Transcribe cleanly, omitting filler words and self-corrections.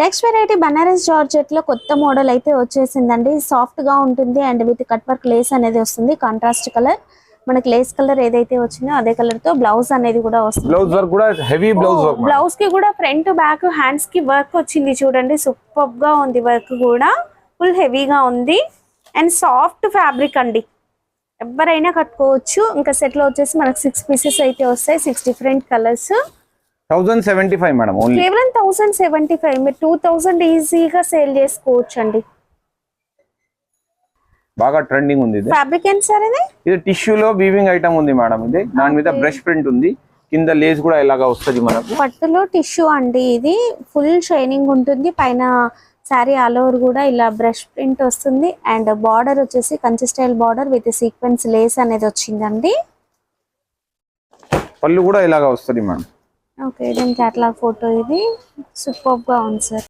Next variety Banaras georgette లో కొత్త model అయితే వచ్చేసిందండి. సాఫ్ట్ గా ఉంటుంది and with cut work lace అనేది వస్తుంది. కాంట్రాస్ట్ కలర్ మనకి లేస్ కలర్ ఏదైతే వచ్చిందో అదే కలర్ తో బ్లౌజ్ అనేది కూడా వస్తుంది. బ్లౌజ్ వర్క్ కూడా హెవీ బ్లౌజ్ వర్క్. బ్లౌజ్ కి కూడా ఫ్రంట్ బ్యాక్ హ్యాండ్స్ కి వర్క్ వచ్చింది చూడండి. సూపర్ గా ఉంది వర్క్ కూడా, ఫుల్ హెవీగా ఉంది అండ్ సాఫ్ట్ ఫ్యాబ్రిక్ అండి. ఎవరైనా కట్టుకోవచ్చు. ఇంకా సెట్ లో వచ్చేసి మనకు 6 పీసెస్ అయితే వస్తాయి. 6 డిఫరెంట్ కలర్స్. 1075 మేడం. కేవలం 1075. మీరు 2000 ఈజీగా సేల్ చేసుకోవచ్చు అండి. బాగా ట్రెండింగ్ ఉంది ఇది. ఫ్యాబ్రిక్ ఏంటి సార్ ఇది? ఇది టిష్యూ లో వీవింగ్ ఐటమ్ ఉంది మేడం. ఇది దాని మీద బ్రష్ ప్రింట్ ఉంది. కింద లేస్ కూడా ఇలాగా వస్తుంది మనకు. పట్టులో టిష్యూ అండి. ఇది ఫుల్ షైనింగ్ ఉంటుంది. పైన సారీ ఆల్ ఓవర్ కూడా ఇలా బ్రష్ ప్రింట్ వస్తుంది అండ్ బార్డర్ వచ్చేసి Kanchi style border with sequence lace అనేది వచ్చిందండి. పళ్ళు కూడా ఇలాగా వస్తుంది మేడం. ఓకే, దీని కేటలాగ్ ఫోటో ఇది. సూపర్ గా ఉంది సార్.